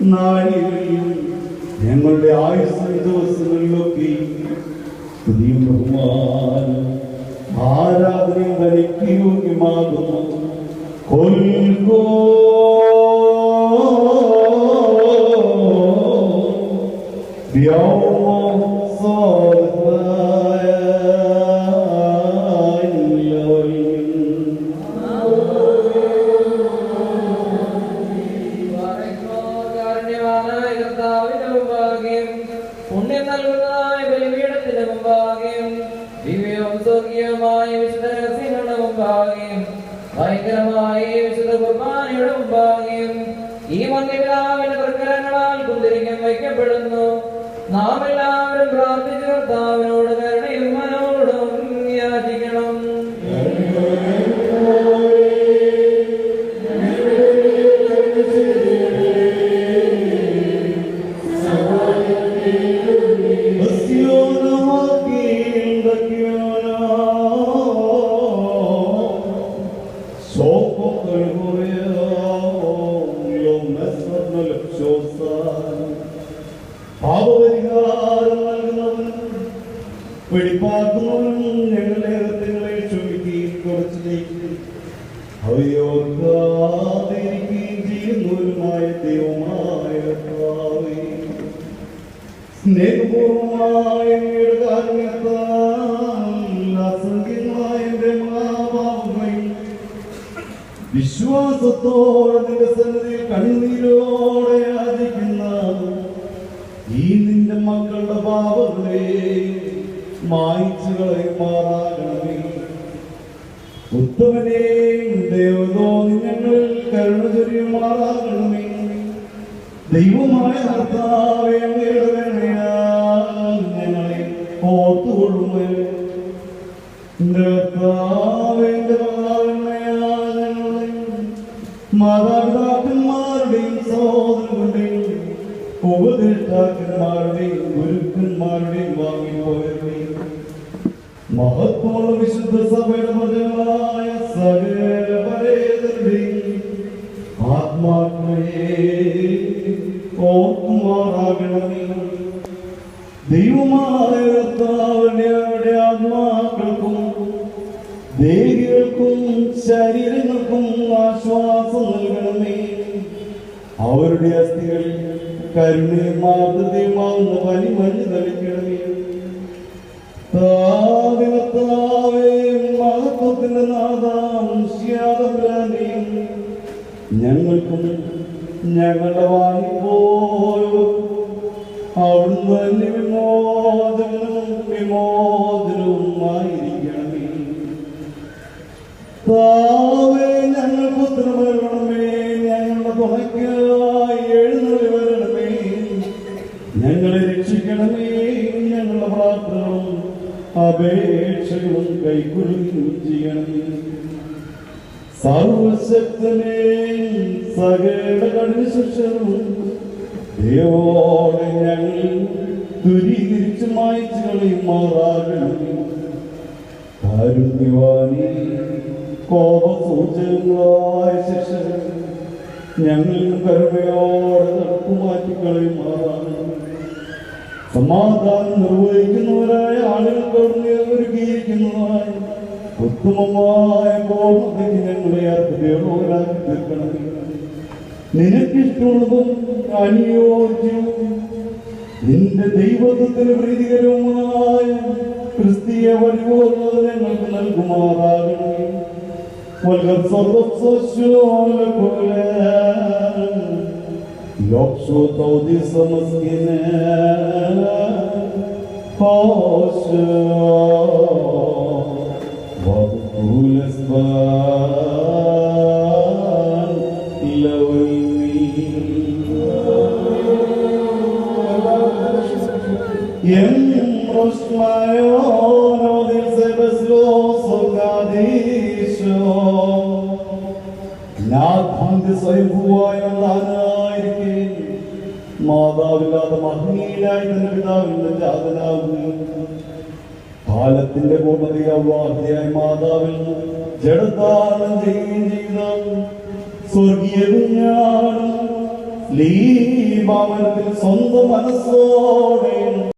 നാഴികയും ഞങ്ങളുടെ ആയുസ് ദിവസങ്ങളിലൊക്കെ സ്തുതിയും ബഹുമാനം ആരാധനയും തനിക്ക് യോഗ്യമാകുന്നു. കൊൽക്കോ പുണ്യം നൽകുന്നതായ ബലിപീഠത്തിന്റെ മുമ്പാകെയും ദിവ്യവും സ്വർഗീയമായ വിശുദ്ധ രഹസ്യങ്ങളുടെ മുമ്പാകെയും ഭയങ്കരമായ വിശുദ്ധ കുർബാനയുടെ മുമ്പാകെയും ഈ മന്ദിരാവിന്റെ തൃക്കരങ്ങളാൽ കുന്തിരിക്കം വയ്ക്കപ്പെടുന്നു. നാം എല്ലാവരും പ്രാർത്ഥിച്ച് കർത്താവിനോട് കരുണയും മനോടും യാചിക്കണം. പാപപരിഹാരം നൽകുന്നവനും വെളിപ്പാക്കുന്നവനും ഞങ്ങളുടെ ഹൃദയങ്ങളെ ക്ഷമിക്കുകയും കുറച്ചിലേക്ക് അവയോർക്കാതിരിക്കുകയും ചെയ്യുന്നവരുമായ ദൈവമായ കർത്താവേ, സ്നേഹപൂർവമായ അങ്ങയുടെ കാരുണ്യത്താൽ അസംഖ്യമായ എന്റെ മഹാപാപങ്ങളെയും വിശ്വാസത്തോടെ നിന്റെ സന്നിധിയിൽ കണ്ണീരോടെ യാചിക്കുന്ന ഈ നിന്റെ മക്കളുടെ പാപങ്ങളെ മായ്ച്ചു കളയുമാറാകണമേ. ഉത്തമനെ ദൈവതോന്നി ഞങ്ങളിൽ കരുണ ചൊരിയുമാറാകണമേ. ദൈവമായ കർത്താവേ, അങ്ങയുടെ കരുണയാൽ ഞങ്ങളെ ഓർത്തുകൊള്ളുമേ. കർത്താവേ, മാതാവിന്മയാൽ ഞങ്ങളെ മാതാപിതാക്കന്മാരുടെയും സഹോദരങ്ങളുടെയും ഉപദേഷ്ടാക്കന്മാരുടെയും ഗുരുക്കന്മാരുടെയും വാങ്ങിപ്പോയവരുടെയും മഹത്വമുള്ള വിശുദ്ധ സഭയുടെ പ്രജകളായ സകല പരേതരുടെയും ആത്മാക്കളെ ഓർക്കുമാറാകണമേ. ദൈവമായ കർത്താവിന്റെ ആത്മാക്കൾക്കും ദേഹികൾക്കും ശരീരങ്ങൾക്കും ആശ്വാസം നൽകണമേ. അവരുടെ അസ്ഥികളിൽ കരുണയും മാതൃതയുമാകുന്ന പനിമഞ്ഞ് തളിക്കണമേ. മഹത്വത്തിന്റെ നാദാംശ്യാതം ഞങ്ങൾക്കും ഞങ്ങളുടെ വാങ്ങിപ്പോയോ അവിടുന്ന് തന്നെ വിമോചനവുമായിരിക്കണമേ. ഞങ്ങൾക്ക് ഉത്തരം നൽകണമേ. ഞങ്ങളുടെ തുണയ്ക്കായി എഴുന്നള്ളി വരണമേ. ഞങ്ങളെ രക്ഷിക്കണമേ. ഞങ്ങളുടെ പ്രാർത്ഥനകളും അപേക്ഷകളും കൈക്കൊള്ളുകയും ചെയ്യണമേ. സർവശക്തനെ സകല കഠിന ശിക്ഷകളും ദൈവോടെ ഞങ്ങൾ ദുരീകരിച്ച് മായ്ച്ചു കളയുമാറാകണമേ. കാരുണ്യവാനേ, കോപസൂചകങ്ങളായ ശിക്ഷകൾ ഞങ്ങൾ കരുണയോടെ തടുപ്പുമാറ്റിക്കളയുമാറാണ്. സമാധാനം നിർവഹിക്കുന്നവരായ ആളുകൾക്ക് ഒരുക്കിയിരിക്കുന്നതായ ഉത്തമമായ പൂർണ്ണതയ്ക്ക് ഞങ്ങളെ അർഹതയോടാക്കി തീർക്കണമേ. നിനക്കിഷ്ടമുള്ളതും അനുയോജ്യവും നിന്റെ ദൈവത്വത്തിന് പ്രീതികരവുമായ ക്രിസ്തീയ പരിപൂർണ്ണത ഞങ്ങൾക്ക് നൽകുമാറാകണമേ. മാതാവില്ലാത്ത മഹനീയനായി തന്റെ പിതാവിന്റെ ജാതനാകുകയും കാലത്തിന്റെ പൂർണ്ണതയായി മാതാവിൽ ജഡദാനം ചെയ്യുകയും ചെയ്ത സ്വർഗീയ കുഞ്ഞാണ് ലീബാവനത്തിൽ സ്വന്തം മനസ്സോടെ